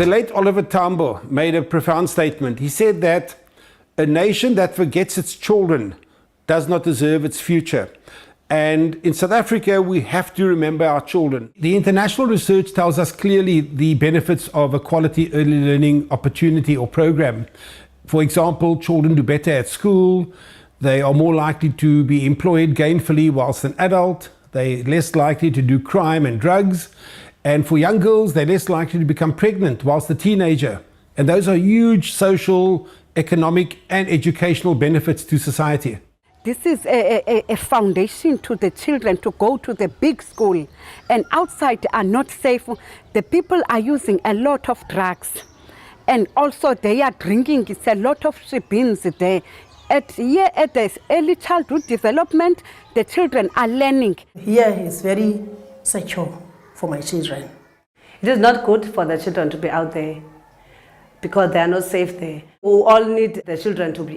The late Oliver Tambo made a profound statement. He said that a nation that forgets its children does not deserve its future. And in South Africa, we have to remember our children. The international research tells us clearly the benefits of a quality early learning opportunity or program. For example, children do better at school. They are more likely to be employed gainfully whilst an adult. They're less likely to do crime and drugs. And for young girls, they're less likely to become pregnant whilst a teenager. And those are huge social, economic, and educational benefits to society. This is a foundation to the children to go to the big school. And outside are not safe. The people are using a lot of drugs. And also they are drinking. It's a lot of shebeens there. At the early childhood development, the children are learning. Here is very secure for my children. It is not good for the children to be out there because they are not safe there. We all need the children to be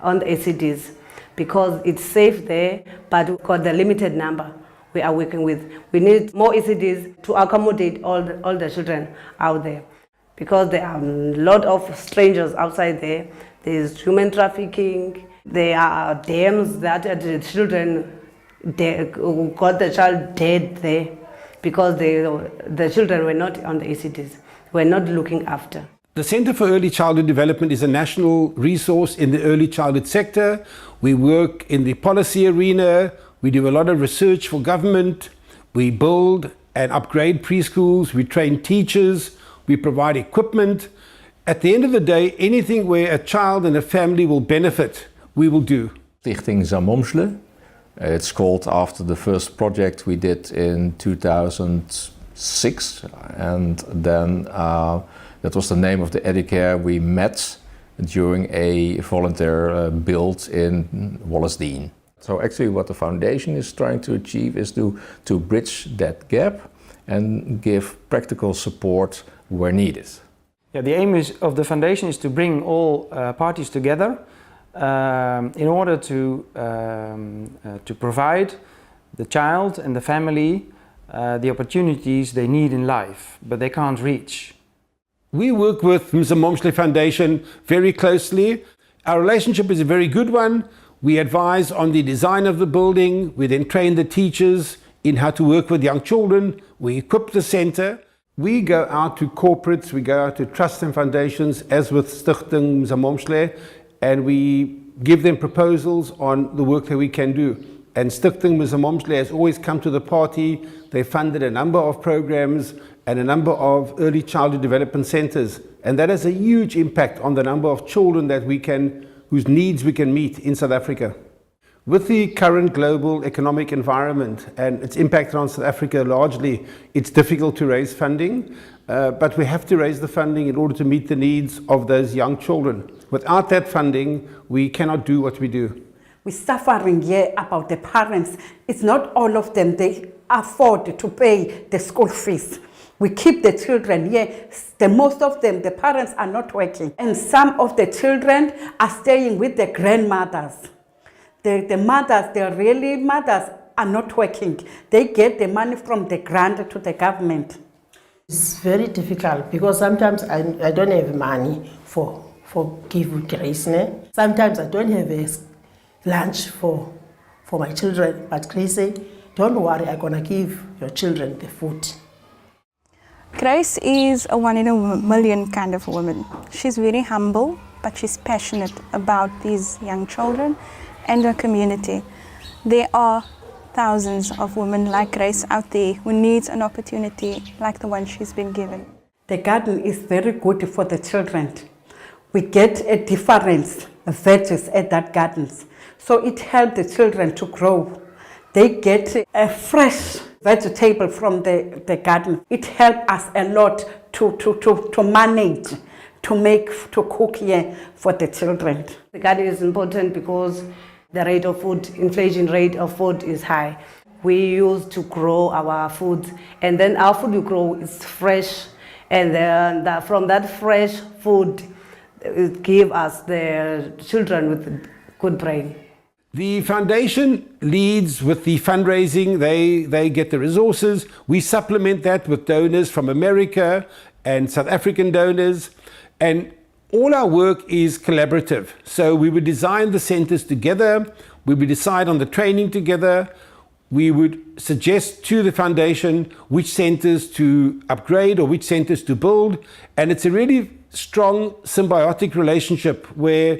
on the ECDs because it's safe there, but we've got the limited number we are working with. We need more ECDs to accommodate all the children out there because there are a lot of strangers outside there. There is human trafficking. There are dams that the children got the child dead there because the children were not on the ECDs, were not looking after. The Centre for Early Childhood Development is a national resource in the early childhood sector. We work in the policy arena. We do a lot of research for government. We build and upgrade preschools. We train teachers. We provide equipment. At the end of the day, anything where a child and a family will benefit, we will do. Stichting Zamomsle. It's called after the first project we did in 2006, and then that was the name of the Edicare we met during a volunteer build in Wallisdean. So actually what the foundation is trying to achieve is to bridge that gap and give practical support where needed. Yeah, the aim of the foundation is to bring all parties together in order to provide the child and the family the opportunities they need in life, but they can't reach. We work with the Zamomsle Foundation very closely. Our relationship is a very good one. We advise on the design of the building. We then train the teachers in how to work with young children. We equip the centre. We go out to corporates, we go out to trusts and foundations, as with Stichting Zamomsle, and we give them proposals on the work that we can do. And Stichting Zamomsle has always come to the party. They funded a number of programs and a number of early childhood development centres. And that has a huge impact on the number of children that whose needs we can meet in South Africa. With the current global economic environment and its impact on South Africa largely, it's difficult to raise funding, but we have to raise the funding in order to meet the needs of those young children. Without that funding, we cannot do what we do. We're suffering here about the parents. It's not all of them, they afford to pay the school fees. We keep the children here. Most of them, the parents are not working. And some of the children are staying with the grandmothers. The mothers, the really mothers, are not working. They get the money from the grant to the government. It's very difficult because sometimes I don't have money for give Grace. Ne? Sometimes I don't have a lunch for my children. But Grace say, don't worry, I'm gonna give your children the food. Grace is a one in a million kind of woman. She's very humble, but she's passionate about these young children and her community. There are thousands of women like Grace out there who needs an opportunity like the one she's been given. The garden is very good for the children. We get a different veggies at that gardens, so it helps the children to grow. They get a fresh vegetable from the garden. It helps us a lot to manage, to cook here for the children. The garden is important because the rate of food, inflation rate of food is high. We use to grow our food, and then our food we grow is fresh, and then from that fresh food, it gives us the children with good brain. The foundation leads with the fundraising. They get the resources. We supplement that with donors from America and South African donors. And all our work is collaborative. So we would design the centers together, we would decide on the training together, we would suggest to the foundation which centers to upgrade or which centers to build. And it's a really strong symbiotic relationship where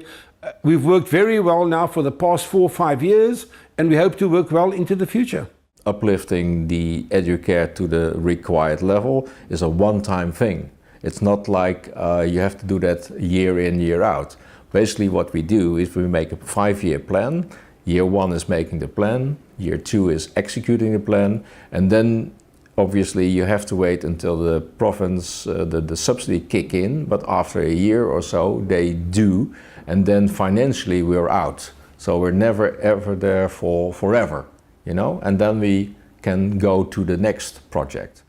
we've worked very well now for the past 4 or 5 years, and we hope to work well into the future. Uplifting the educare to the required level is a one-time thing. It's not like you have to do that year in, year out. Basically what we do is we make a 5-year plan. Year 1 is making the plan, year 2 is executing the plan, and then obviously you have to wait until the province, the subsidy kick in, but after a year or so they do, and then financially we're out. So we're never ever there for forever, you know, and then we can go to the next project.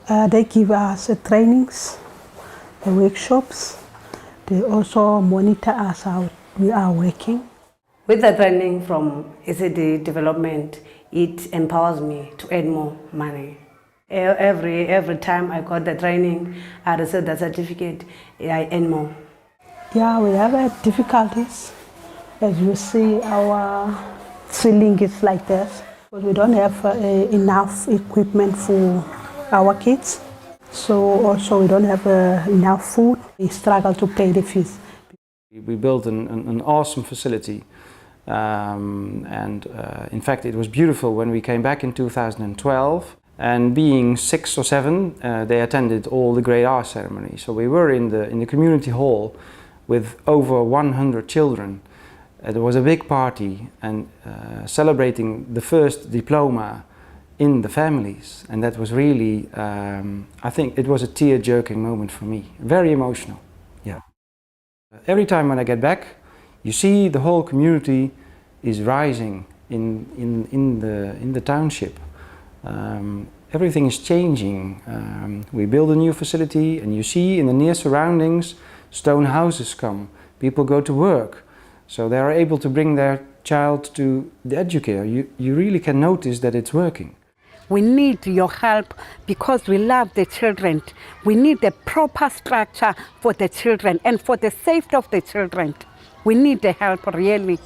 They give us trainings, workshops. They also monitor us how we are working. With the training from ECD development, it empowers me to earn more money. Every time I got the training, I received the certificate, I earn more. Yeah, we have difficulties. As you see, our ceiling is like this. But we don't have enough equipment for our kids. So also we don't have enough food. We struggle to pay the fees. We built an awesome facility. In fact, it was beautiful when we came back in 2012. And being 6 or 7, they attended all the grade R ceremonies. So we were in the community hall with over 100 children. There was a big party and celebrating the first diploma in the families. And that was really, I think it was a tear-jerking moment for me. Very emotional, yeah. Every time when I get back, you see the whole community is rising in the township. Everything is changing. We build a new facility and you see in the near surroundings stone houses come. People go to work. So they are able to bring their child to the educare. You really can notice that it's working. We need your help because we love the children. We need a proper structure for the children and for the safety of the children. We need the help really.